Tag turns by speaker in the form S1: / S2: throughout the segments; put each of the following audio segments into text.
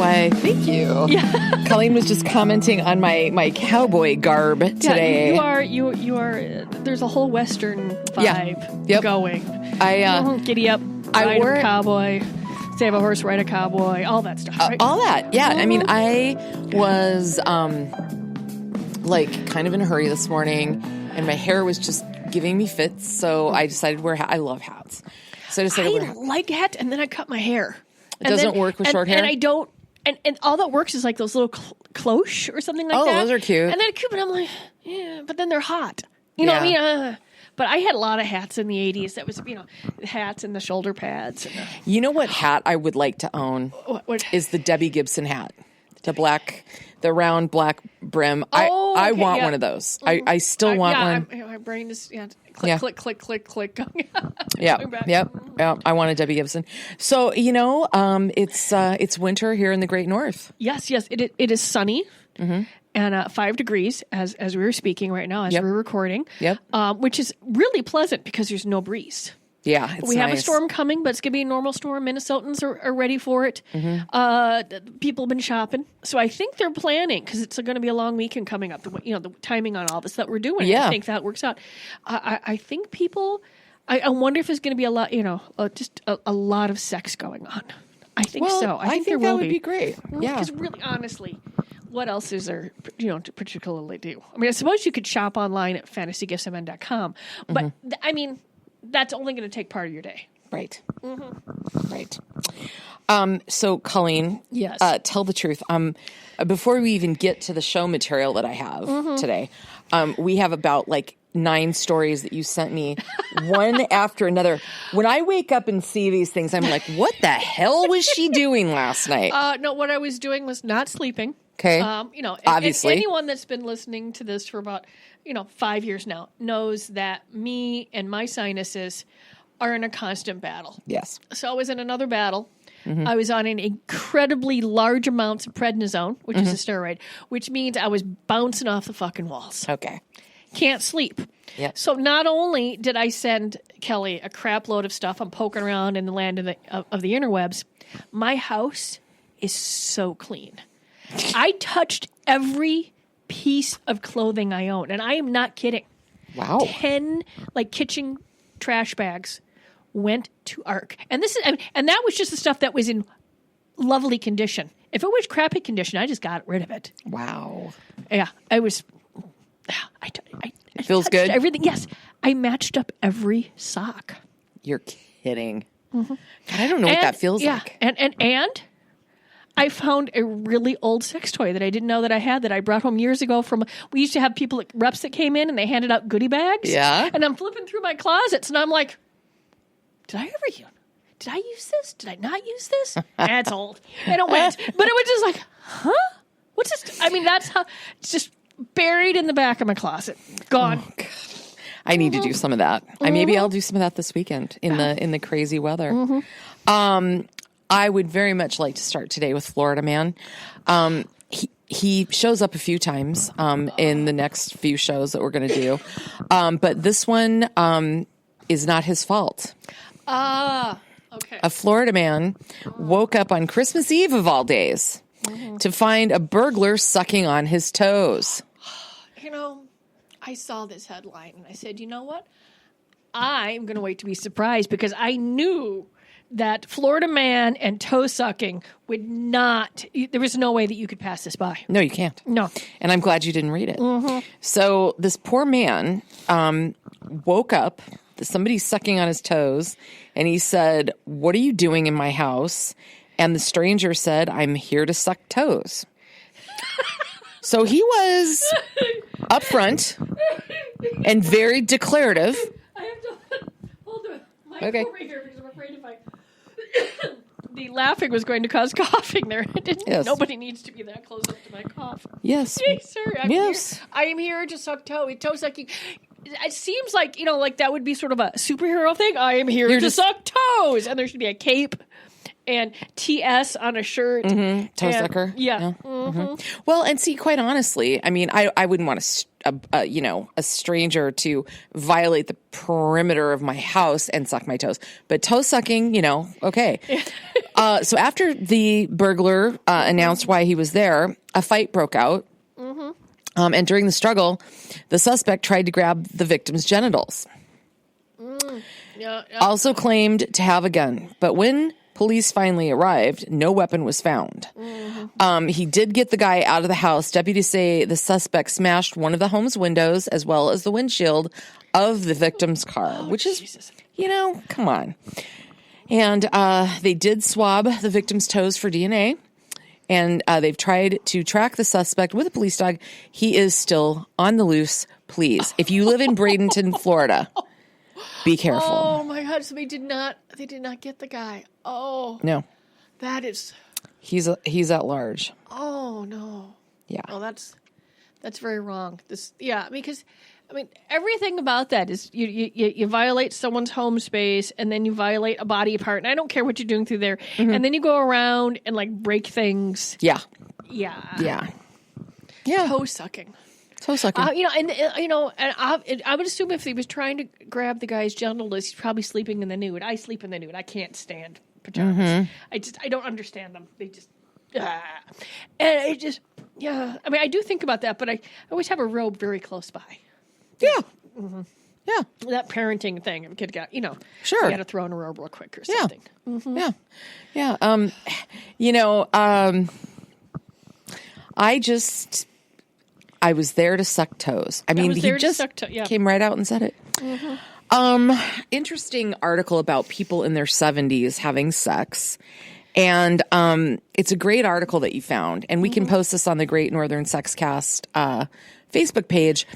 S1: Why, thank you.
S2: Yeah.
S1: Colleen was just commenting on my cowboy garb today.
S2: Yeah, you are. There's a whole Western vibe going. Giddy up, ride a cowboy, save a horse, ride a cowboy, all that stuff. Right?
S1: All that, yeah. I mean, I was like kind of in a hurry this morning, and my hair was just giving me fits, so I decided to wear I love hats. So I decided to wear hats. I like hats, and then I cut my hair. It doesn't work with short hair? And I don't, and all that works is like those little cloche or something like that. Oh, those are cute.
S2: And then cute, but I'm like, yeah, but then they're hot. You know what I mean? But I had a lot of hats in the 80s. That was, the hats and the shoulder pads. And
S1: you know what hat I would like to own? What? Is the Debbie Gibson hat. The round black brim. I want one of those. I still want one.
S2: My brain is click, click.
S1: Yeah. I want a Debbie Gibson. So it's winter here in the Great North.
S2: Yes. It is sunny. Mm-hmm. And 5 degrees as we were speaking right now, as we're recording.
S1: Yep.
S2: Which is really pleasant because there's no breeze.
S1: Yeah, it's
S2: we have a storm coming, but it's going to be a normal storm. Minnesotans are ready for it. Mm-hmm. People have been shopping. So I think they're planning, because it's going to be a long weekend coming up, the timing on all this that we're doing. Yeah. I think that works out. I think people, I wonder if there's going to be a lot, just a lot of sex going on. I think so. I think
S1: that would be great. Yeah.
S2: Because really, honestly, what else is there, to particularly do? I mean, I suppose you could shop online at fantasygiftsmn.com, but I mean, that's only going to take part of your day.
S1: Right. Mm-hmm. Right. So, Colleen,
S2: yes.
S1: Tell the truth. Before we even get to the show material that I have today, we have about 9 stories that you sent me, one after another. When I wake up and see these things, I'm like, what the hell was she doing last night?
S2: No, what I was doing was not sleeping.
S1: Okay. Obviously.
S2: Anyone that's been listening to this for about, 5 years now knows that me and my sinuses are in a constant battle.
S1: Yes.
S2: So I was in another battle. Mm-hmm. I was on an incredibly large amounts of prednisone, which is a steroid, which means I was bouncing off the fucking walls.
S1: Okay.
S2: Can't sleep.
S1: Yep.
S2: So not only did I send Kelly a crap load of stuff, I'm poking around in the land of the interwebs, my house is so clean. I touched every piece of clothing I own, and I am not kidding.
S1: Wow.
S2: 10 kitchen trash bags went to ARC. And and that was just the stuff that was in lovely condition. If it was crappy condition, I just got rid of it.
S1: Wow.
S2: Yeah, I was.
S1: It feels good.
S2: Everything, yes. I matched up every sock.
S1: You're kidding. Mm-hmm. God, I don't know what that feels like.
S2: And I found a really old sex toy that I didn't know that I had, that I brought home years ago we used to have people, reps that came in and they handed out goodie bags.
S1: Yeah.
S2: And I'm flipping through my closets and I'm like, did I use this? Did I not use this? That's old. And it went. But it was just like, huh? What's this? I mean, that's how it's just buried in the back of my closet. Gone. Oh, God.
S1: I need to do some of that. Maybe I'll do some of that this weekend in the crazy weather. Mm-hmm. I would very much like to start today with Florida Man. He shows up a few times in the next few shows that we're going to do. But this one is not his fault.
S2: Okay.
S1: A Florida man woke up on Christmas Eve of all days to find a burglar sucking on his toes.
S2: I saw this headline and I said, you know what? I'm going to wait to be surprised, because I knew that Florida man and toe sucking would not, there was no way that you could pass this by.
S1: No, you can't.
S2: No.
S1: And I'm glad you didn't read it. Mm-hmm. So this poor man woke up, somebody's sucking on his toes, and he said, "What are you doing in my house?" And the stranger said, "I'm here to suck toes." So he was upfront and very declarative.
S2: I have to hold the mic
S1: Okay.
S2: over here, because I'm afraid if I... the laughing was going to cause coughing there.
S1: Yes.
S2: Nobody needs to be that close up to my cough.
S1: Yes.
S2: Hey, sir, I am here to suck toe sucking. It seems like, that would be sort of a superhero thing. I am here to suck toes. And there should be a cape and TS on a shirt.
S1: Mm-hmm. Toe sucker.
S2: Yeah.
S1: Mm-hmm. Well, and see, quite honestly, I mean, I wouldn't want a stranger to violate the perimeter of my house and suck my toes. But toe sucking, okay. So after the burglar announced why he was there, a fight broke out. And during the struggle, the suspect tried to grab the victim's genitals. Also claimed to have a gun. But when police finally arrived, no weapon was found. He did get the guy out of the house. Deputies say the suspect smashed one of the home's windows as well as the windshield of the victim's car, which is,
S2: Jesus.
S1: come on. And they did swab the victim's toes for DNA. And they've tried to track the suspect with a police dog. He is still on the loose. Please, if you live in Bradenton, Florida, be careful.
S2: Oh my God! So they did not get the guy. Oh
S1: no,
S2: that is.
S1: He's at large.
S2: Oh no.
S1: Yeah.
S2: Oh, that's very wrong. Because everything about that is you violate someone's home space, and then you violate a body part. And I don't care what you're doing through there. And then you go around and like break things.
S1: Yeah.
S2: Yeah. Toe sucking. And I would assume if he was trying to grab the guy's genitals, he's probably sleeping in the nude. I sleep in the nude. I can't stand pajamas. I don't understand them. They just, and it just, I do think about that, but I always have a robe very close by.
S1: Yeah.
S2: Yeah. That parenting thing. A kid got,
S1: sure.
S2: You got to throw in a robe real quick or something.
S1: Yeah. I was there to suck toes. He just came right out and said it. Interesting article about people in their 70s having sex. And it's a great article that you found. And we can post this on the Great Northern Sexcast Facebook page.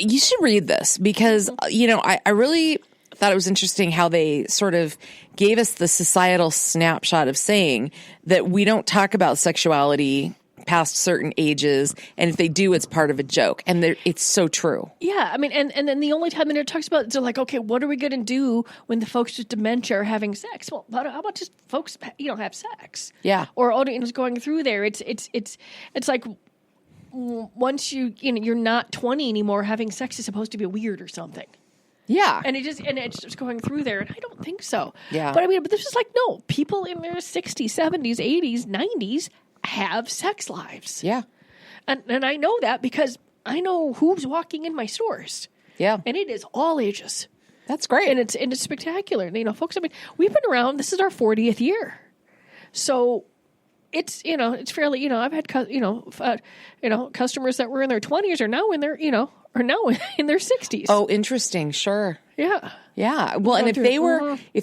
S1: You should read this because, I really thought it was interesting how they sort of gave us the societal snapshot of saying that we don't talk about sexuality past certain ages, and if they do, it's part of a joke, and it's so true.
S2: Yeah, and then the only time that it talks about it, they're like, okay, what are we going to do when the folks with dementia are having sex? Well, how about just folks have sex?
S1: Yeah,
S2: or audience going through there. It's like once you're not 20 anymore, having sex is supposed to be weird or something.
S1: Yeah,
S2: and it's just going through there, and I don't think so.
S1: Yeah,
S2: but this is like no people in their 60s, 70s, 80s, 90s. Have sex lives.
S1: Yeah.
S2: And I know that because I know who's walking in my stores.
S1: Yeah.
S2: And it is all ages.
S1: That's great.
S2: And it's spectacular. Folks, we've been around, this is our 40th year. So it's, it's fairly, I've had, customers that were in their 20s are now in their, in their 60s.
S1: Oh, interesting. Sure.
S2: Yeah.
S1: Yeah. Well, and if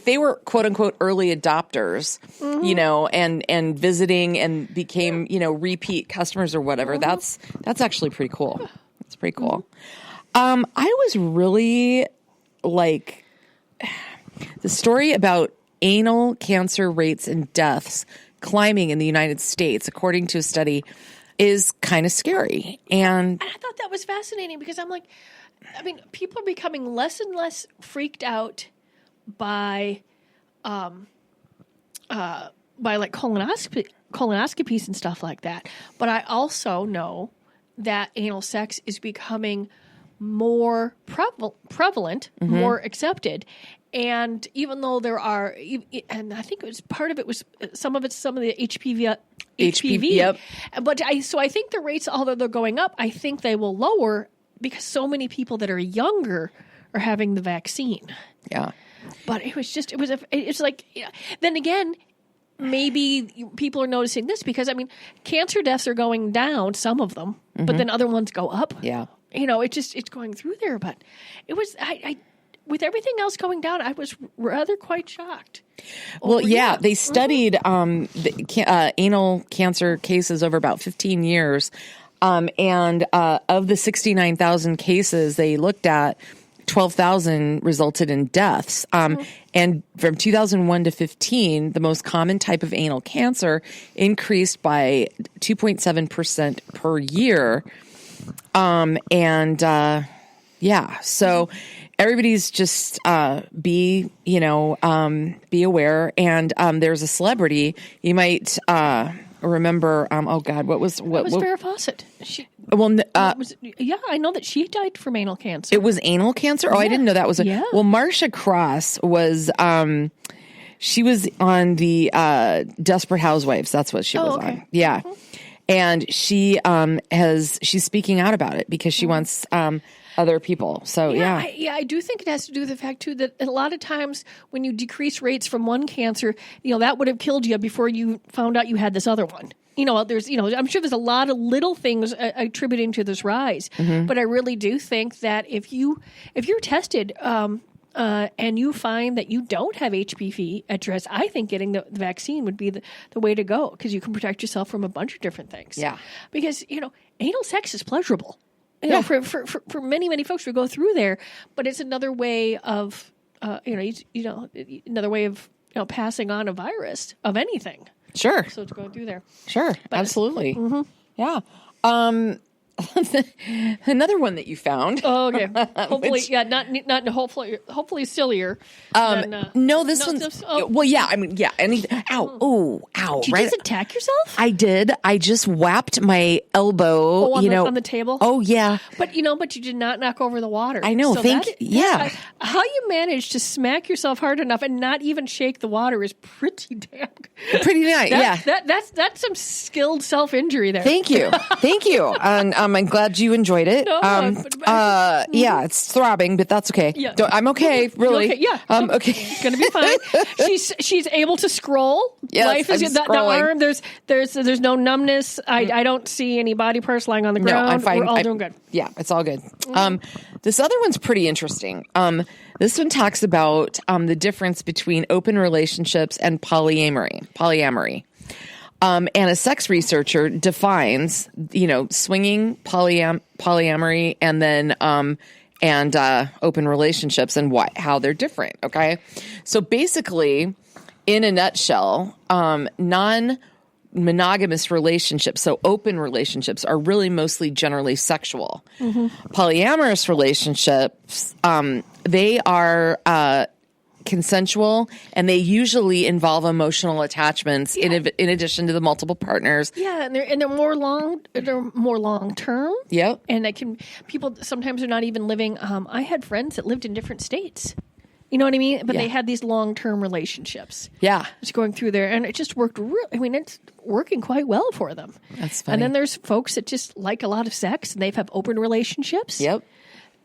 S1: they were quote unquote early adopters, and visiting and became, repeat customers or whatever, that's actually pretty cool. That's pretty cool. I was really like the story about anal cancer rates and deaths climbing in the United States, according to a study, is kind of scary. And
S2: I thought that was fascinating because I'm like, people are becoming less and less freaked out by like colonoscopies and stuff like that. But I also know that anal sex is becoming more prevalent, more accepted. And even though there are, and I think it was part of it was some of the HPV.
S1: Yep.
S2: But I think the rates, although they're going up, I think they will lower because so many people that are younger are having the vaccine.
S1: Yeah.
S2: But it's like, then again, maybe people are noticing this because, cancer deaths are going down, some of them, but then other ones go up.
S1: Yeah.
S2: It's going through there, but it was, with everything else going down, I was rather quite shocked.
S1: Well, yeah, they studied anal cancer cases over about 15 years. And of the 69,000 cases they looked at, 12,000 resulted in deaths. And from 2001 to 15, the most common type of anal cancer increased by 2.7% per year. So everybody's just be aware. And there's a celebrity you might remember. What was
S2: Farrah Fawcett? I know that she died from anal cancer.
S1: It was anal cancer? Oh, yeah. I didn't know that was. Well, Marsha Cross was. She was on the Desperate Housewives. That's what she was on. Yeah. And she's speaking out about it because she wants other people. So,
S2: I do think it has to do with the fact, too, that a lot of times when you decrease rates from one cancer, that would have killed you before you found out you had this other one. There's, I'm sure there's a lot of little things attributing to this rise. But I really do think that if you're tested and you find that you don't have HPV at your risk, I think getting the vaccine would be the way to go because you can protect yourself from a bunch of different things.
S1: Yeah.
S2: Because, anal sex is pleasurable. For many, many folks who go through there, but it's another way of, another way of passing on a virus of anything.
S1: Sure.
S2: So it's going through there.
S1: Sure. But, absolutely. Yeah. Another one that you found.
S2: Oh, okay. Hopefully, hopefully sillier.
S1: No, this one's. Well, yeah. I mean, yeah. Anything. Ow!
S2: Did you just attack yourself?
S1: I did. I just whapped my elbow.
S2: On the table.
S1: Oh, yeah.
S2: But you did not knock over the water.
S1: I know.
S2: So
S1: yeah.
S2: How you managed to smack yourself hard enough and not even shake the water is pretty damn.
S1: Pretty nice. Yeah.
S2: That's some skilled self-injury there.
S1: Thank you. And I'm glad you enjoyed it.
S2: No,
S1: yeah, it's throbbing, but that's okay.
S2: Yeah.
S1: I'm okay, really.
S2: Okay, yeah.
S1: Okay.
S2: It's gonna be fine. She's able to scroll.
S1: Yes,
S2: Life is the arm. There's no numbness. I don't see any body parts lying on the ground.
S1: No, I'm fine.
S2: We're all doing good.
S1: Yeah, it's all good. This other one's pretty interesting. This one talks about the difference between open relationships and polyamory. And a sex researcher defines, swinging, polyamory, and then open relationships and how they're different. Okay, so basically, in a nutshell, non-monogamous relationships, so open relationships, are really mostly generally sexual. Polyamorous relationships, they are consensual, and they usually involve emotional attachments in addition to the multiple partners.
S2: Yeah, and they're more long term.
S1: Yep.
S2: And people sometimes are not even living. I had friends that lived in different states. You know what I mean? But they had these long term relationships.
S1: Yeah,
S2: it's going through there, and it just worked. It's working quite well for them.
S1: That's funny.
S2: And then there's folks that just like a lot of sex, and they have open relationships.
S1: Yep.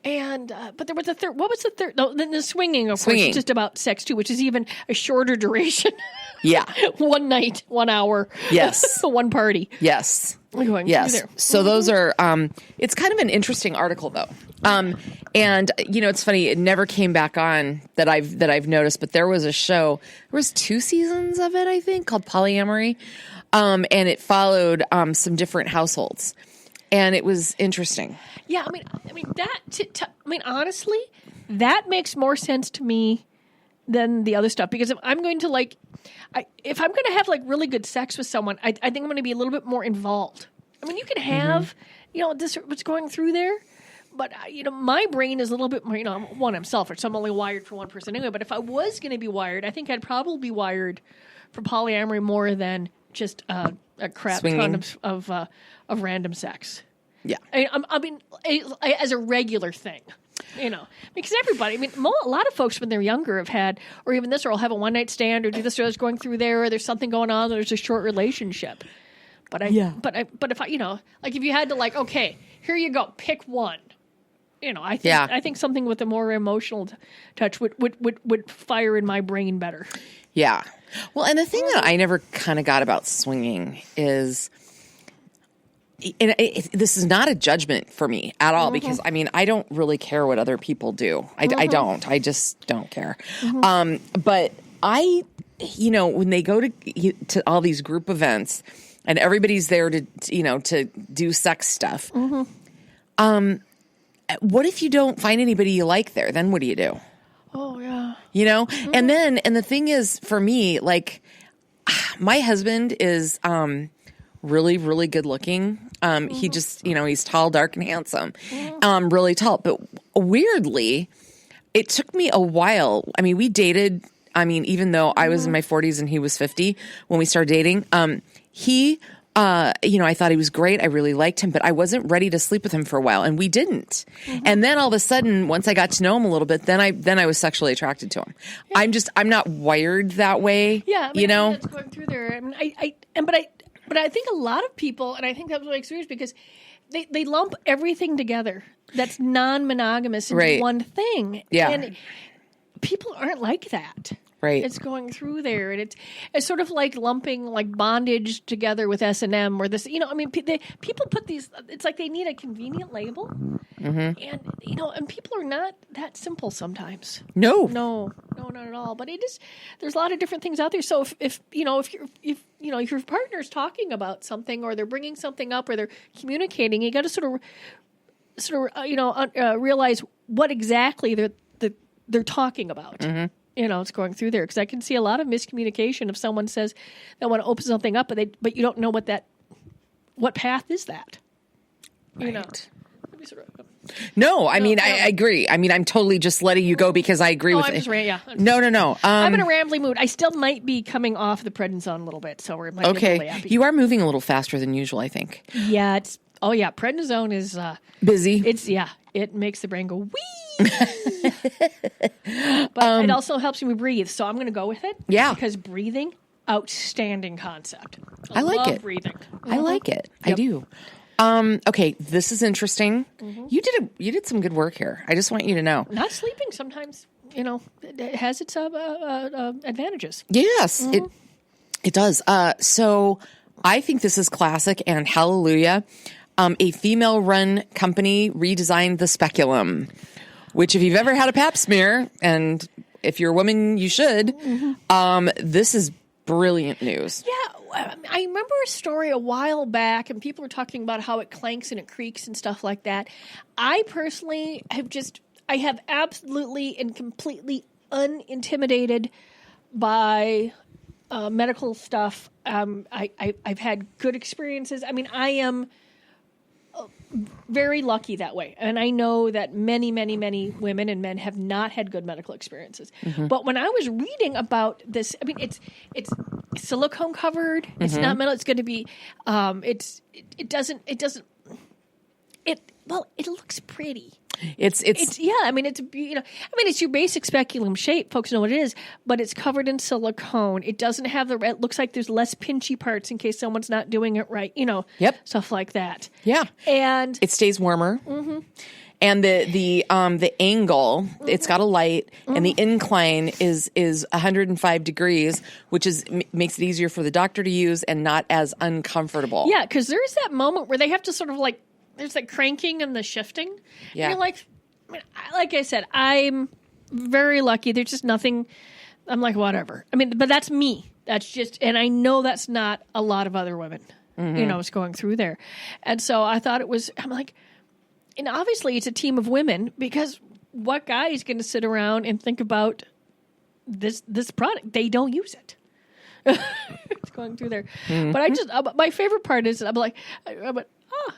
S2: And but there was a third. What was the third? No, then the swinging, of course, is just about sex too, which is even a shorter duration.
S1: Yeah,
S2: 1 night, 1 hour.
S1: Yes,
S2: 1 party.
S1: Yes,
S2: yes.
S1: There. So those are. It's kind of an interesting article, though. And it's funny. It never came back on that I've noticed, but there was a show. There was 2 seasons of it, I think, called Polyamory, and it followed some different households. And it was interesting.
S2: Yeah, honestly, that makes more sense to me than the other stuff. Because if I'm going to if I'm going to have really good sex with someone, I think I'm going to be a little bit more involved. I mean, you can have, this what's going through there, but my brain is a little bit more. I'm selfish, so I'm only wired for one person anyway. But if I was going to be wired, I think I'd probably be wired for polyamory more than just a crap
S1: Swinging.
S2: ton of random sex.
S1: Yeah.
S2: I mean, as a regular thing, because everybody, a lot of folks when they're younger have had, or even this, or will have a one night stand, or do this, or there's going through there, or there's something going on, or there's a short relationship. But if if you had to okay, here you go, pick one. I think something with a more emotional touch would fire in my brain better.
S1: Yeah. Well, and the thing that I never kind of got about swinging is, and this is not a judgment for me at all, because I don't really care what other people do. I don't. I just don't care. But when they go to all these group events and everybody's there to do sex stuff. What if you don't find anybody you like there? Then what do you do?
S2: Oh yeah.
S1: And the thing is, for me, my husband is really, really good looking. He just, he's tall, dark, and handsome. Really tall. But weirdly, it took me a while. I mean, we dated, even though I was in my 40s and he was 50 when we started dating, he I thought he was great. I really liked him, but I wasn't ready to sleep with him for a while, and we didn't. And then all of a sudden, once I got to know him a little bit, then I was sexually attracted to him. Yeah. I'm not wired that way.
S2: Yeah, that's going through there. But I think a lot of people, and I think that's what makes weird, because they lump everything together that's non-monogamous into one thing.
S1: Yeah,
S2: and people aren't like that.
S1: Right.
S2: It's going through there, and it's sort of like lumping like bondage together with S&M or this. People put these. It's like they need a convenient label, and and people are not that simple sometimes.
S1: No,
S2: not at all. But it is. There's a lot of different things out there. So if your partner's talking about something, or they're bringing something up, or they're communicating, you got to sort of realize what exactly they're talking about. Mm-hmm. It's going through there, because I can see a lot of miscommunication if someone says they want to open something up, but you don't know what path is that.
S1: Right. No, I agree. I'm totally just letting you go because I agree with it. No.
S2: I'm in a rambly mood. I still might be coming off the prednisone a little bit, so we're
S1: okay. You are moving a little faster than usual, I think.
S2: Yeah, prednisone is
S1: busy.
S2: It makes the brain go wee. But it also helps me breathe, so I'm going to go with it.
S1: Yeah,
S2: because breathing, outstanding concept.
S1: I like it.
S2: Breathing.
S1: I like it. Yep. I do. Okay, this is interesting. Mm-hmm. You did some good work here. I just want you to know.
S2: Not sleeping sometimes, it has its advantages.
S1: Yes, mm-hmm. it does. So I think this is classic and hallelujah. A female-run company redesigned the speculum, which if you've ever had a pap smear, and if you're a woman, you should, mm-hmm. This is brilliant news.
S2: Yeah, I remember a story a while back, and people were talking about how it clanks and it creaks and stuff like that. I personally have absolutely and completely unintimidated by medical stuff. I've had good experiences. I am very lucky that way. And I know that many, many, many women and men have not had good medical experiences. Mm-hmm. But when I was reading about this, it's silicone covered. Mm-hmm. It's not metal. It's going to be, it looks pretty. It's your basic speculum shape. Folks know what it is, but it's covered in silicone. It doesn't have it looks like there's less pinchy parts in case someone's not doing it right.
S1: Yep.
S2: Stuff like that.
S1: Yeah.
S2: And
S1: it stays warmer.
S2: Mm-hmm.
S1: And the angle, mm-hmm. it's got a light, mm-hmm. and the incline is 105 degrees, which makes it easier for the doctor to use and not as uncomfortable.
S2: Yeah, because there's that moment where they have to sort of like, there's like cranking and the shifting.
S1: Yeah.
S2: And you're like I said, I'm very lucky. There's just nothing. I'm like, whatever. But that's me. That's just, and I know that's not a lot of other women, mm-hmm. It's going through there. And so I thought I'm like, and obviously it's a team of women, because what guy is going to sit around and think about this product? They don't use it. It's going through there. Mm-hmm. But my favorite part is I'm like,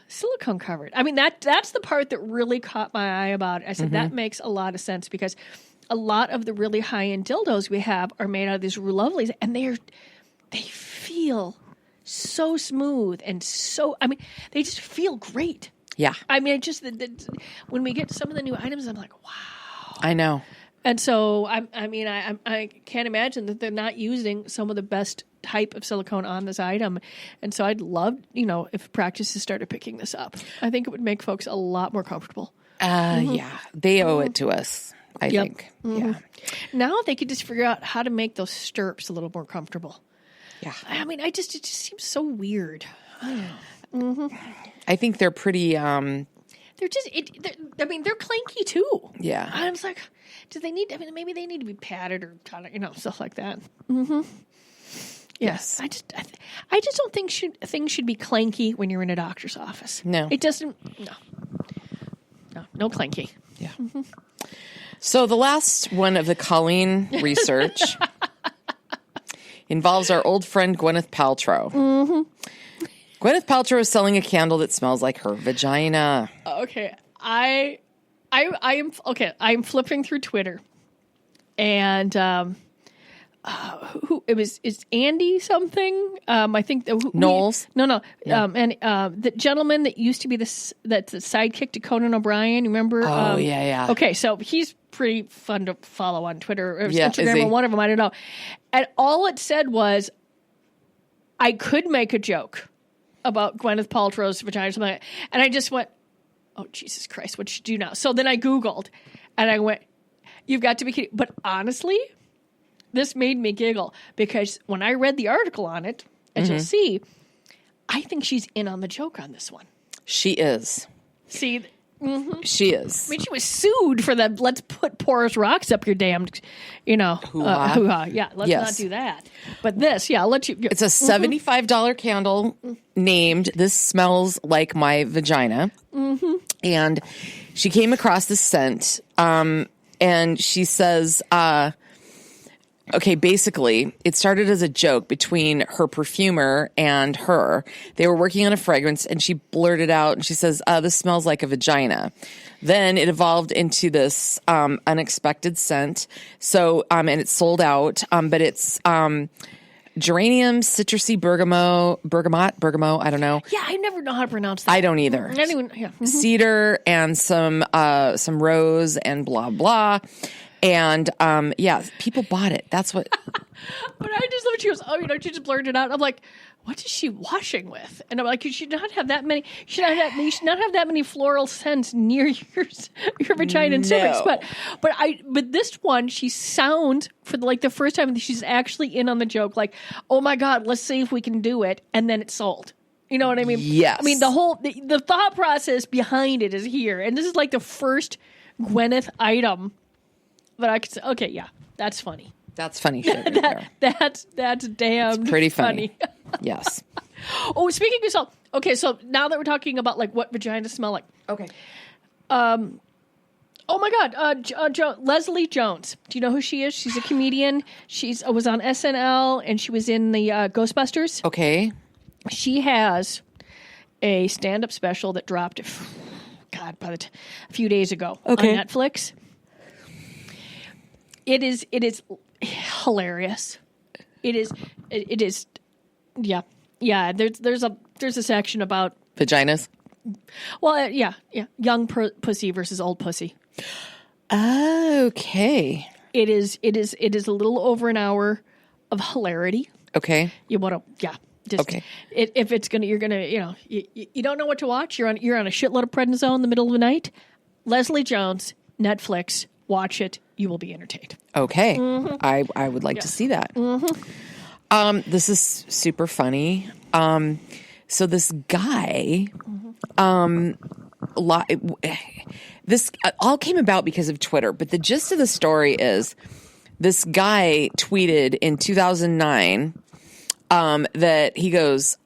S2: silicone covered. That's the part that really caught my eye about it. I said, mm-hmm. that makes a lot of sense, because a lot of the really high-end dildos we have are made out of these lovelies, and they feel so smooth and so, they just feel great.
S1: Yeah.
S2: When we get some of the new items, I'm like, wow.
S1: I know.
S2: And so, I can't imagine that they're not using some of the best type of silicone on this item. And so I'd love, if practices started picking this up. I think it would make folks a lot more comfortable.
S1: Mm-hmm. Yeah. They owe it to us, I think. Mm-hmm. Yeah.
S2: Now they could just figure out how to make those stirrups a little more comfortable.
S1: Yeah.
S2: It just seems so weird. Mm-hmm.
S1: I think they're pretty,
S2: they're clanky too.
S1: Yeah.
S2: I was like, do they need, maybe they need to be padded or kind of, stuff like that. Mm-hmm. Yes. I just don't think things should be clanky when you're in a doctor's office.
S1: No.
S2: It doesn't, no clanky.
S1: Yeah. Mm-hmm. So the last one of the Colleen research involves our old friend Gwyneth Paltrow. Mm-hmm. Gwyneth Paltrow is selling a candle that smells like her vagina.
S2: Okay. I'm flipping through Twitter, and it's Andy something. I think
S1: Knowles.
S2: No. And the gentleman that used to be that's the sidekick to Conan O'Brien. You remember?
S1: Yeah.
S2: Okay, so he's pretty fun to follow on Twitter or
S1: Yeah,
S2: Instagram or one of them. I don't know. And all it said was, I could make a joke about Gwyneth Paltrow's vagina or something like that. And I just went, oh, Jesus Christ, what should you do now? So then I Googled and I went, you've got to be kidding. But honestly, this made me giggle because when I read the article on it, as you'll see, I think she's in on the joke on this one.
S1: She is.
S2: See,
S1: she is.
S2: I mean, she was sued for the let's put porous rocks up your damned, hoo-ha. Yeah, let's not do that. But this, I'll let you.
S1: It's a $75 candle named "This Smells Like My Vagina," and she came across this scent, and she says, okay, basically, it started as a joke between her perfumer and her. They were working on a fragrance, and she blurted out, and she says, this smells like a vagina. Then it evolved into this unexpected scent. So, and it's sold out, but it's geranium, citrusy bergamot, I don't know.
S2: Yeah, I never know how to pronounce that.
S1: I don't either. Cedar and some rose and blah, blah. And, people bought it. That's what.
S2: But I just love it. She goes, she just blurted it out. I'm like, what is she washing with? And I'm like, you should not have that many. You should not have that many floral scents near your vagina and cervix. But this one, she sounds for the first time she's actually in on the joke. Like, oh my God, let's see if we can do it. And then it's sold. You know what I mean?
S1: Yes.
S2: I mean, the thought process behind it is here. And this is like the first Gwyneth item. But I could say, okay, yeah, that's funny.
S1: That's funny shit.
S2: That's damn
S1: it's pretty funny. Yes.
S2: Oh, speaking of salt. Okay, so now that we're talking about what vaginas smell like.
S1: Okay.
S2: Oh my God, Leslie Jones. Do you know who she is? She's a comedian. She was on SNL and she was in the Ghostbusters.
S1: Okay.
S2: She has a stand-up special that dropped, a few days ago on Netflix. It is hilarious. It is. Yeah. There's a section about
S1: vaginas.
S2: Well, yeah. Young pussy versus old pussy.
S1: Okay.
S2: It is a little over an hour of hilarity.
S1: Okay.
S2: You want to, okay. If it's gonna, you're gonna, you don't know what to watch. You're on a shitload of prednisone in the middle of the night. Leslie Jones, Netflix. Watch it. You will be entertained. Okay.
S1: I would like to see that. This is super funny. So this guy, this all came about because of Twitter, but the gist of the story is this guy tweeted in 2009 that he goes,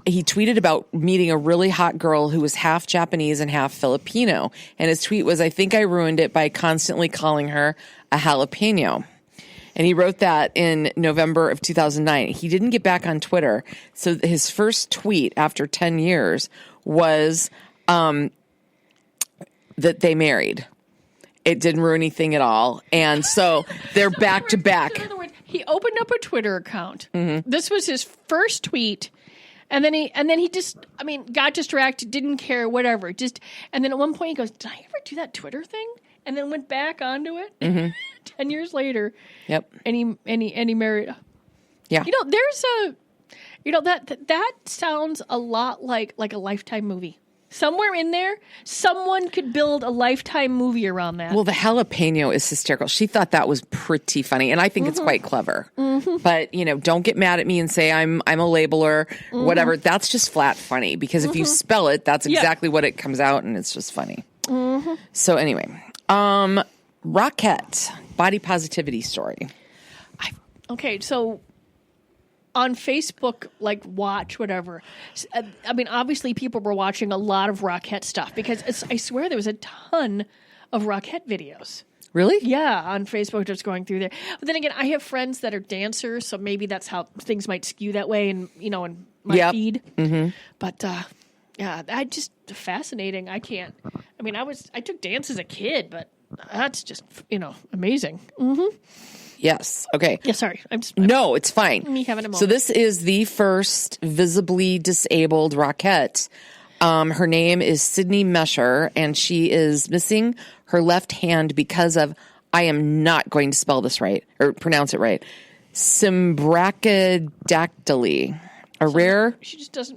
S1: he tweeted about meeting a really hot girl who was half Japanese and half Filipino. And his tweet was, I think I ruined it by constantly calling her a jalapeno. And he wrote that in November of 2009. He didn't get back on Twitter. So his first tweet after 10 years was that they married. It didn't ruin anything at all. And so they're back to back.
S2: In other words, he opened up a Twitter account. This was his first tweet. And then he just, got distracted, didn't care, whatever. And then at one point he goes, did I ever do that Twitter thing? And then went back onto it 10 years later.
S1: Yep.
S2: And he married.
S1: Yeah.
S2: There's that sounds a lot like a Lifetime movie. Somewhere in there, someone could build a Lifetime movie around that.
S1: Well, the jalapeno is hysterical. She thought that was pretty funny, and I think it's quite clever. But, don't get mad at me and say I'm a labeler, whatever. That's just flat funny, because if you spell it, that's exactly what it comes out, and it's just funny. So anyway, Rockette, body positivity story.
S2: Okay, so on Facebook, watch whatever. Obviously people were watching a lot of Rockette stuff because I swear there was a ton of Rockette videos.
S1: Really?
S2: Yeah, on Facebook, just going through there. But then again, I have friends that are dancers, so maybe that's how things might skew that way in my feed. But I just fascinating. I can't. I took dance as a kid, but that's just amazing.
S1: Yes. Okay.
S2: Yeah, sorry.
S1: No, it's fine.
S2: Me having a moment.
S1: So this is the first visibly disabled Rockette. Her name is Sydney Mesher, and she is missing her left hand because of, I am not going to spell this right or pronounce it right, Symbrachydactyly.
S2: She just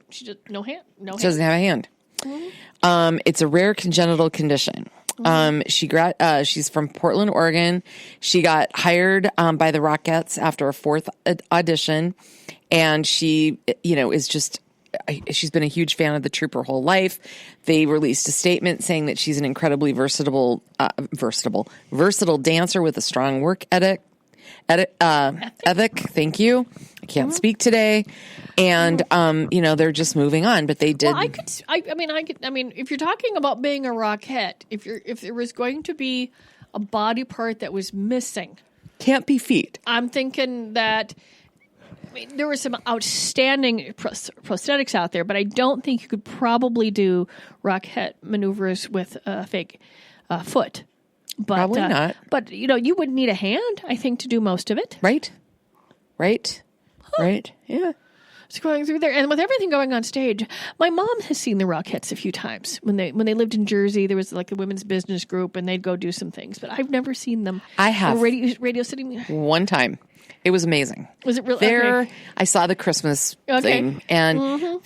S2: no hand. No hand.
S1: Doesn't have a hand. It's a rare congenital condition. She's from Portland, Oregon. She got hired by the Rockettes after a fourth audition, and she, is just. She's been a huge fan of the troupe her whole life. They released a statement saying that she's an incredibly versatile dancer with a strong work ethic. Thank you. I can't speak today. And, they're just moving on, but they did.
S2: Well, if you're talking about being a Rockette, if there was going to be a body part that was missing,
S1: can't be feet.
S2: I'm thinking that, there were some outstanding prosthetics out there, but I don't think you could probably do Rockette maneuvers with a fake foot. But,
S1: probably not.
S2: But, you would need a hand, I think, to do most of it.
S1: Right. Yeah.
S2: It's going through there. And with everything going on stage, my mom has seen the Rockettes a few times. When they lived in Jersey, there was like the women's business group, and they'd go do some things. But I've never seen them.
S1: I have.
S2: Radio City.
S1: One time. It was amazing.
S2: Was it really?
S1: There,
S2: okay.
S1: I saw the Christmas thing. And,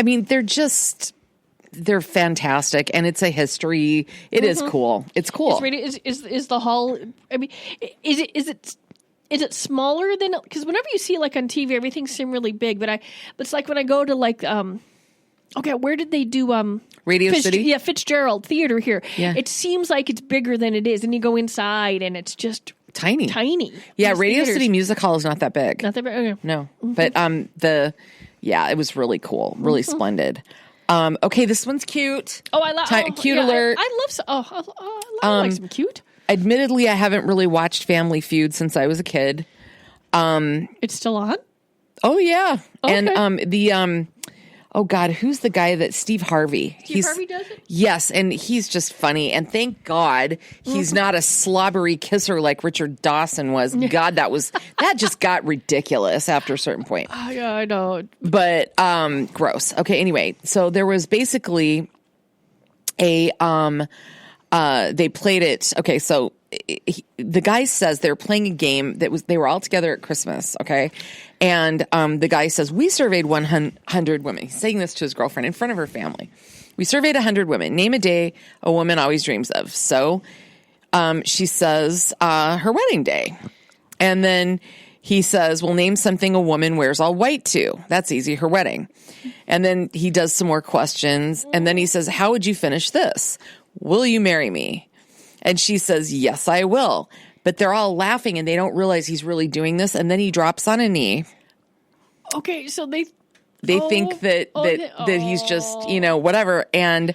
S1: they're fantastic. And it's a history. It is cool. It's cool.
S2: Is the hall, is it smaller than, because whenever you see like on TV, everything seems really big, but it's like when I go to like, where did they do,
S1: Radio City?
S2: Yeah, Fitzgerald Theater here.
S1: Yeah.
S2: It seems like it's bigger than it is. And you go inside and it's just
S1: tiny. Yeah,
S2: These
S1: Radio
S2: theaters.
S1: City Music Hall is not that big.
S2: Not that big? Okay.
S1: No. But it was really cool. Really splendid. Okay, this one's cute.
S2: Oh, I love
S1: cute alert.
S2: I like some cute.
S1: Admittedly, I haven't really watched Family Feud since I was a kid.
S2: It's still on?
S1: Oh yeah.
S2: Okay.
S1: And oh God, who's the guy that Steve Harvey?
S2: Harvey does it?
S1: Yes, and he's just funny. And thank God he's not a slobbery kisser like Richard Dawson was. God, that just got ridiculous after a certain point.
S2: Yeah, I know.
S1: But gross. Okay, anyway, so there was basically a they played it. Okay, so the guy says they're playing a game they were all together at Christmas. Okay, and the guy says, we surveyed 100 women. He's saying this to his girlfriend in front of her family. We surveyed 100 women. Name a day a woman always dreams of. So she says her wedding day, and then he says, well, name something a woman wears all white to. That's easy, her wedding. And then he does some more questions, and then he says, how would you finish this? Will you marry me? And she says, yes, I will. But they're all laughing, and they don't realize he's really doing this. And then he drops on a knee.
S2: Okay, so they
S1: think that he's just, whatever. And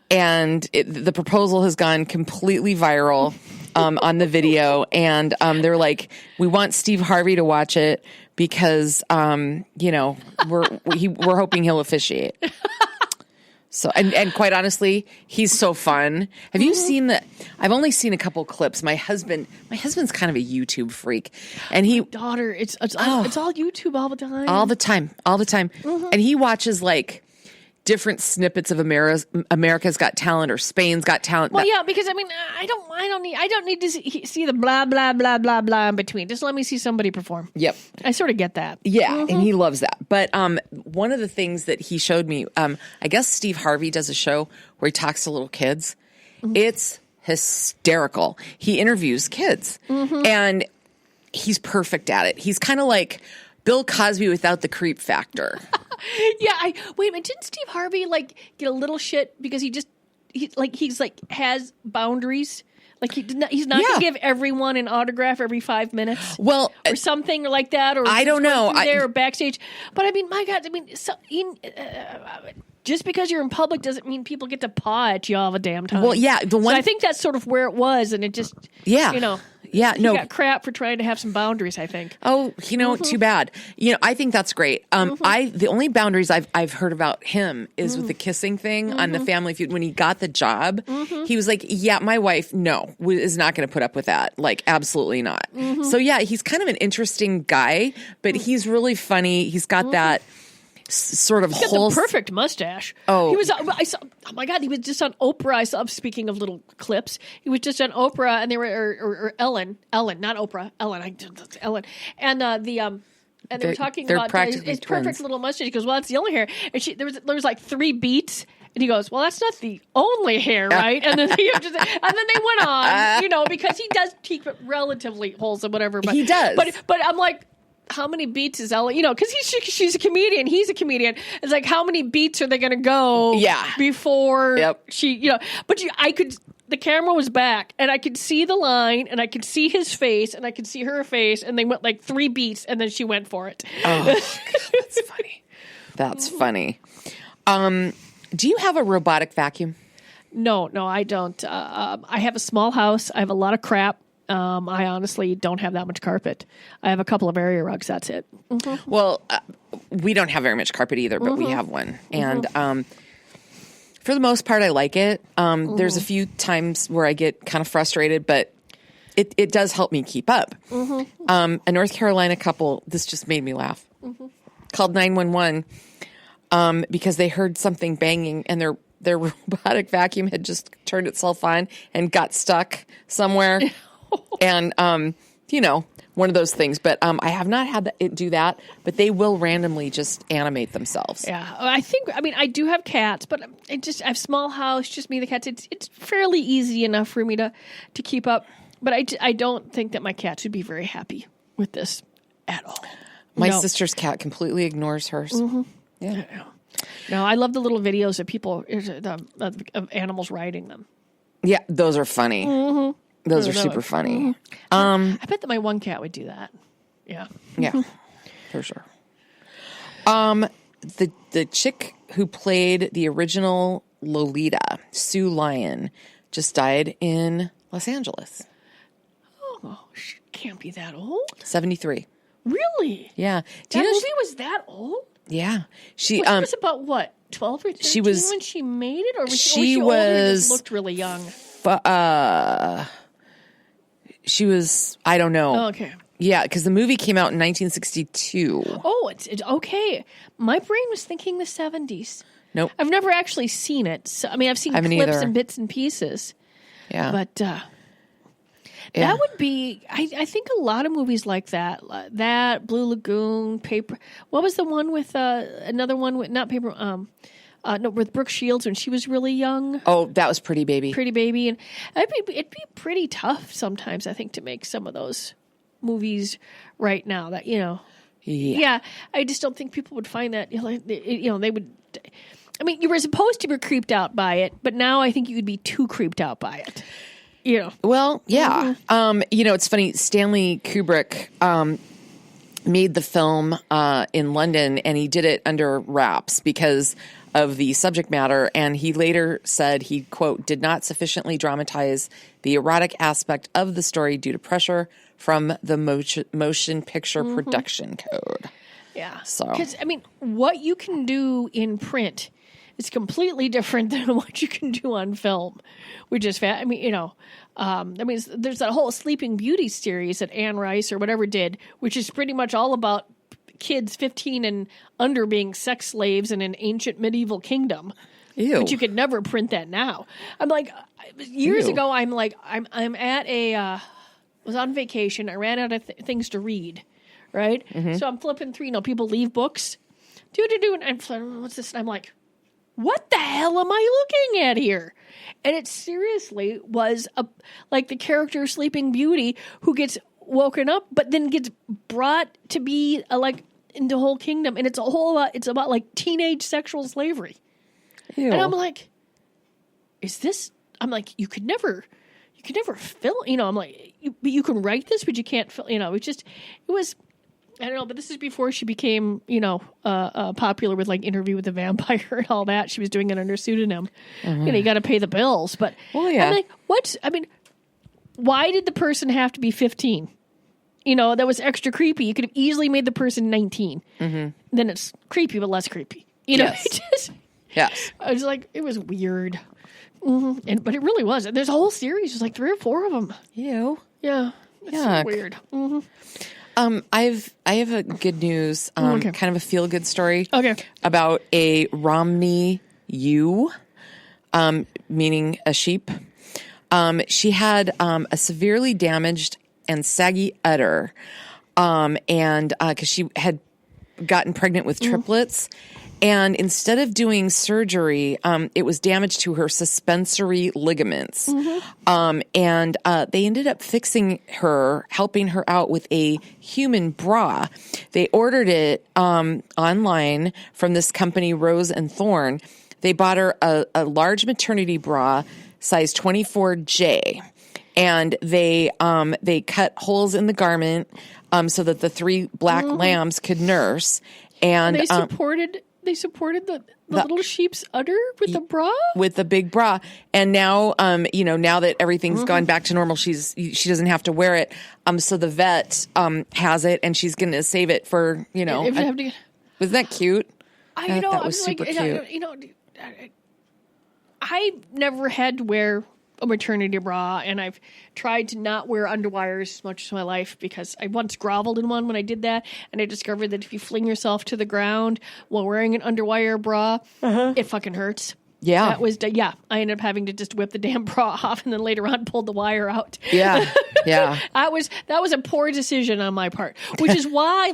S1: the proposal has gone completely viral on the video. And they're like, we want Steve Harvey to watch it because, we're hoping he'll officiate. So, and quite honestly, he's so fun. Have you seen I've only seen a couple clips. My husband's kind of a YouTube freak, and
S2: my daughter, it's all YouTube all the time.
S1: All the time. And he watches like different snippets of America's Got Talent or Spain's Got Talent.
S2: Well, yeah, because I don't need to see the blah blah blah blah blah in between. Just let me see somebody perform.
S1: Yep,
S2: I sort of get that.
S1: Yeah, and he loves that. But one of the things that he showed me, I guess Steve Harvey does a show where he talks to little kids. It's hysterical. He interviews kids, and he's perfect at it. He's kind of like Bill Cosby without the creep factor.
S2: Yeah, wait a minute. Didn't Steve Harvey get a little shit because he's has boundaries? Like he's not going to give everyone an autograph every 5 minutes, or something like that, or
S1: I don't know,
S2: or backstage. But my God, just because you're in public doesn't mean people get to paw at you all the damn time.
S1: Well, yeah,
S2: So I think that's sort of where it was, and it just
S1: Yeah,
S2: he got crap for trying to have some boundaries, I think.
S1: Oh, too bad. I think that's great. The only boundaries I've heard about him is with the kissing thing on the Family Feud. When he got the job, he was like, yeah, my wife, is not going to put up with that. Like, absolutely not. So yeah, he's kind of an interesting guy, but he's really funny. He's got that sort of
S2: He's got the perfect mustache.
S1: Oh,
S2: he was. Oh my God, he was just on Oprah. I saw. Speaking of little clips, he was just on Oprah, and they were or Ellen, not Oprah, Ellen, and they were talking about his perfect little mustache. He goes, well, that's the only hair, and there was like 3 beats. And he goes, well, that's not the only hair, right? And then they went on, because he does keep it relatively wholesome, whatever. But
S1: he does.
S2: But I'm like, how many beats is Ella? Because she's a comedian, he's a comedian. It's like, how many beats are they going to go? Before she, But the camera was back, and I could see the line, and I could see his face, and I could see her face, and they went like 3 beats, and then she went for it.
S1: Oh, that's funny. That's funny. Do you have a robotic vacuum?
S2: No, I don't. I have a small house. I have a lot of crap. I honestly don't have that much carpet. I have a couple of area rugs. That's it. Mm-hmm.
S1: Well, we don't have very much carpet either, but we have one. And for the most part, I like it. There's a few times where I get kind of frustrated, but it does help me keep up. A North Carolina couple, this just made me laugh, called 911 because they heard something banging and their robotic vacuum had just turned itself on and got stuck somewhere. And, one of those things. But I have not had it do that, but they will randomly just animate themselves.
S2: Yeah. I do have cats, but I have a small house, just me, the cats. It's fairly easy enough for me to keep up. But I don't think that my cats would be very happy with this at all.
S1: My sister's cat completely ignores hers. Yeah.
S2: No, I love the little videos of people, of animals riding them.
S1: Yeah, those are funny. Those are super funny.
S2: I bet that my one cat would do that. Yeah.
S1: Yeah, for sure. The chick who played the original Lolita, Sue Lyon, just died in Los Angeles.
S2: Oh, she can't be that old.
S1: 73.
S2: Really?
S1: Yeah.
S2: That movie was that old?
S1: Yeah.
S2: She was about what, 12 or 13 when she made it, or was she older and just looked really young?
S1: She was, I don't know.
S2: Oh, okay.
S1: Yeah, because the movie came out in 1962.
S2: Oh, it's okay. My brain was thinking the 70s.
S1: Nope.
S2: I've never actually seen it. So, I've seen clips and bits and pieces.
S1: Yeah.
S2: But that would be, I think a lot of movies like that, Blue Lagoon, Paper. What was the one with, another one with, not Paper, with Brooke Shields when she was really young.
S1: Oh, that was Pretty Baby.
S2: Pretty Baby. And it'd be pretty tough sometimes, I think, to make some of those movies right now that, Yeah, I just don't think people would find that, they would, you were supposed to be creeped out by it, but now I think you would be too creeped out by it.
S1: Well, yeah. It's funny. Stanley Kubrick made the film in London, and he did it under wraps because of the subject matter. And he later said he, quote, did not sufficiently dramatize the erotic aspect of the story due to pressure from the motion picture production code.
S2: Yeah.
S1: So,
S2: because what you can do in print is completely different than what you can do on film, which is there's that whole Sleeping Beauty series that Anne Rice or whatever did, which is pretty much all about kids 15 and under being sex slaves in an ancient medieval kingdom.
S1: Ew.
S2: But you could never print that now. I'm like, years ago, I'm at was on vacation. I ran out of things to read, right? So I'm flipping through, people leave books. And I'm, what's this? And I'm like, what the hell am I looking at here? And it seriously was the character Sleeping Beauty who gets woken up, but then gets brought to be in the whole kingdom, and it's about teenage sexual slavery.
S1: Ew.
S2: And I'm like, is this? I'm like, you could never fill. I'm like, you can write this, but you can't fill. It was. I don't know, but this is before she became, popular with Interview with the Vampire and all that. She was doing it under pseudonym. You got to pay the bills, but
S1: well, yeah.
S2: I'm like, Why did the person have to be 15? That was extra creepy. You could have easily made the person 19. Mm-hmm. Then it's creepy, but less creepy.
S1: Yes. Yes.
S2: I was like, it was weird. Mm-hmm. But it really was. There's a whole series. There's like 3 or 4 of them.
S1: Ew.
S2: Yeah. It's so weird. Mm-hmm.
S1: I have a good news, kind of a feel good story.
S2: Okay.
S1: About a Romney ewe, meaning a sheep. She had a severely damaged and saggy udder, and because she had gotten pregnant with triplets. And instead of doing surgery, it was damage to her suspensory ligaments. Mm-hmm. And they ended up helping her out with a human bra. They ordered it online from this company, Rose and Thorn. They bought her a large maternity bra, size 24J. And they cut holes in the garment so that the 3 black lambs could nurse. And
S2: they supported the little sheep's udder with the bra?
S1: With the big bra. And now, now that everything's gone back to normal, she doesn't have to wear it. So the vet has it, and she's going to save it for, wasn't that cute? I thought that was super cute.
S2: I never had to wear a maternity bra, and I've tried to not wear underwires as much as my life because I once groveled in one when I did that, and I discovered that if you fling yourself to the ground while wearing an underwire bra, it fucking hurts.
S1: Yeah.
S2: I ended up having to just whip the damn bra off and then later on pulled the wire out.
S1: Yeah. Yeah.
S2: That was a poor decision on my part, which is why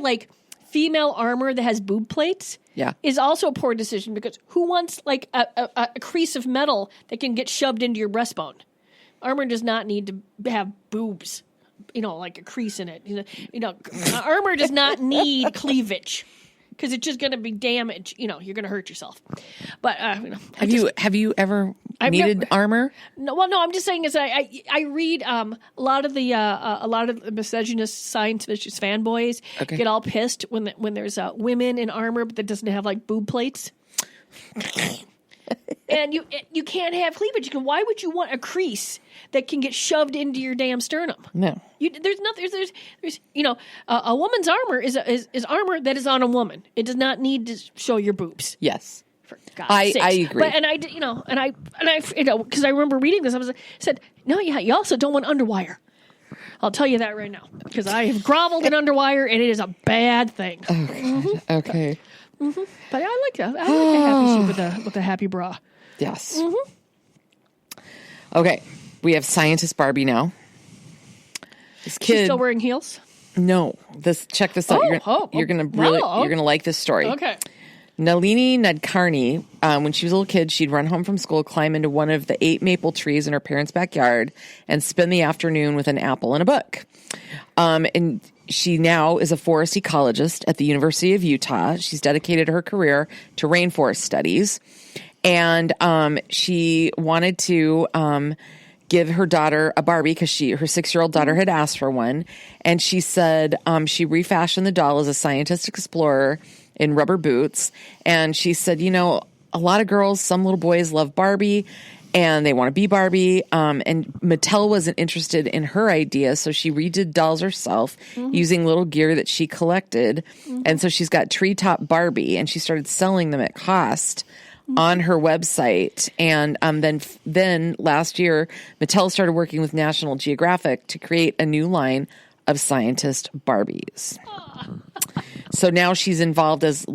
S2: female armor that has boob plates is also a poor decision because who wants a crease of metal that can get shoved into your breastbone? Armor does not need to have boobs, like a crease in it. Armor does not need cleavage because it's just going to be damaged. You're going to hurt yourself. But
S1: have you ever needed armor?
S2: No, I'm just saying is I read a lot of the misogynist science fiction fanboys get all pissed when there's women in armor but that doesn't have boob plates. And you can't have cleavage. Why would you want a crease that can get shoved into your damn sternum?
S1: No.
S2: There's nothing. There's a woman's armor is armor that is on a woman. It does not need to show your boobs.
S1: Yes.
S2: For God's sakes.
S1: I agree.
S2: But because I remember reading this, said no, you also don't want underwire. I'll tell you that right now because I have groveled in underwire and it is a bad thing.
S1: Oh, God. Okay.
S2: Mm-hmm. But I like a happy sheep with a happy bra.
S1: Yes. Mm-hmm. Okay, we have scientist Barbie now. This kid
S2: She's still wearing heels.
S1: No, check this out. You're gonna like this story.
S2: Okay.
S1: Nalini Nadkarni, when she was a little kid, she'd run home from school, climb into one of the 8 maple trees in her parents' backyard, and spend the afternoon with an apple and a book. And she now is a forest ecologist at the University of Utah. She's dedicated her career to rainforest studies. And she wanted to give her daughter a Barbie because her 6-year-old daughter had asked for one. And she said she refashioned the doll as a scientist explorer in rubber boots. And she said, a lot of girls, some little boys love Barbie and they want to be Barbie. And Mattel wasn't interested in her idea, so she redid dolls herself using little gear that she collected. And so she's got Treetop Barbie, and she started selling them at cost on her website. And then last year, Mattel started working with National Geographic to create a new line of scientist Barbies. So now she's involved as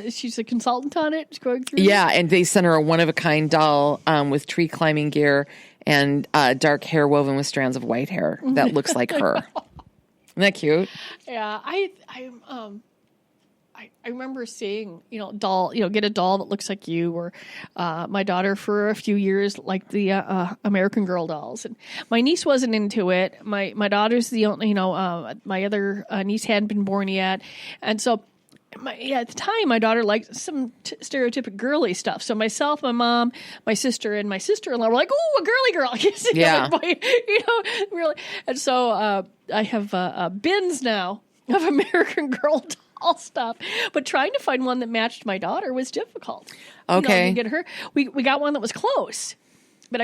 S2: she's a consultant on it, going through.
S1: Yeah, and they sent her a one-of-a-kind doll with tree climbing gear and dark hair woven with strands of white hair that looks like her. Isn't that cute?
S2: Yeah, I remember seeing, doll, get a doll that looks like you, or my daughter for a few years liked the American Girl dolls, and my niece wasn't into it. My daughter's the only, my other niece hadn't been born yet, and so at the time my daughter liked some stereotypic girly stuff. So myself, my mom, my sister, and my sister-in-law were like, "Oh, a girly girl!"
S1: Yeah,
S2: really. And so I have bins now of American Girl dolls. All stuff, but trying to find one that matched my daughter was difficult.
S1: Okay,
S2: to get her, we got one that was close. But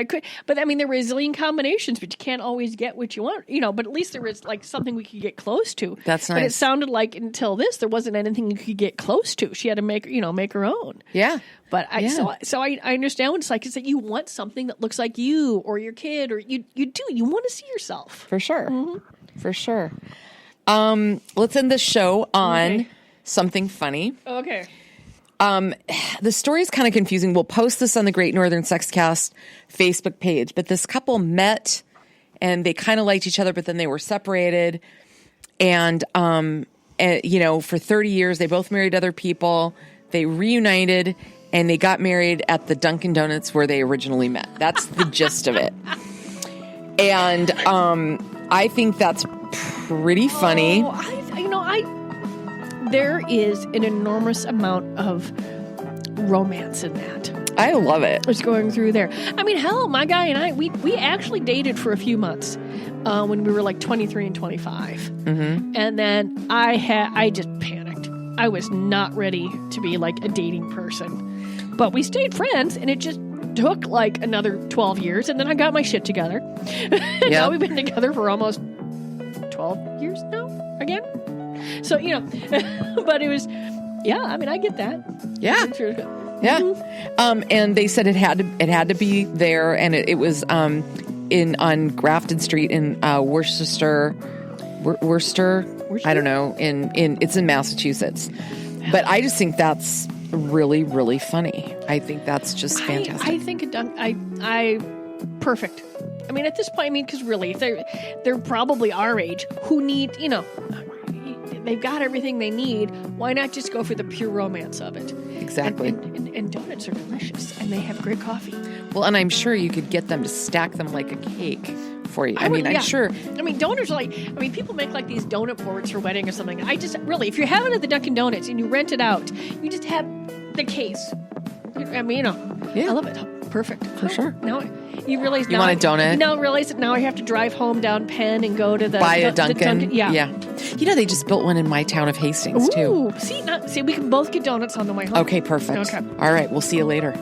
S2: I mean, there were a zillion combinations, but you can't always get what you want, but at least there was like something we could get close to.
S1: That's nice.
S2: But it sounded like until this, there wasn't anything you could get close to. She had to make her own.
S1: Yeah.
S2: But I understand what it's like. It's that you want something that looks like you or your kid, or you want to see yourself.
S1: For sure. Mm-hmm. For sure. Let's end this show on something funny.
S2: Okay.
S1: The story is kind of confusing. We'll post this on the Great Northern Sexcast Facebook page, but this couple met and they kind of liked each other, but then they were separated. And, for 30 years, they both married other people. They reunited and they got married at the Dunkin Donuts where they originally met. That's the gist of it. And, I think that's pretty funny.
S2: There is an enormous amount of romance in that.
S1: I love it.
S2: It's going through there. I mean, hell, my guy and I, we actually dated for a few months when we were like 23 and 25. Mm-hmm. And then I just panicked. I was not ready to be like a dating person. But we stayed friends, and it just took like another 12 years, and then I got my shit together. Yep. Now we've been together for almost 12 years now, again. So, but it was, I mean, I get that.
S1: Yeah. Yeah. Mm-hmm. And they said it had to be there, and it was on Grafton Street in Worcester. I don't know. It's in Massachusetts. But I just think that's really, really funny. I think that's just fantastic.
S2: I think perfect. I mean, at this point, because really, they're probably our age who need, they've got everything they need. Why not just go for the pure romance of it?
S1: Exactly.
S2: And donuts are delicious, and they have great coffee.
S1: Well, and I'm sure you could get them to stack them like a cake for you. I'm sure.
S2: I mean, donuts are people make like these donut boards for wedding or something. If you're having it at the Dunkin Donuts and you rent it out, you just have the case. I mean, I love it. Perfect.
S1: For sure.
S2: Now you realize
S1: you want a donut.
S2: Now realize that now I have to drive home down Penn and go to
S1: buy a Dunkin'.
S2: Yeah.
S1: They just built one in my town of Hastings too.
S2: See, we can both get donuts on the way home.
S1: Okay, perfect. Okay. All right, we'll see you later.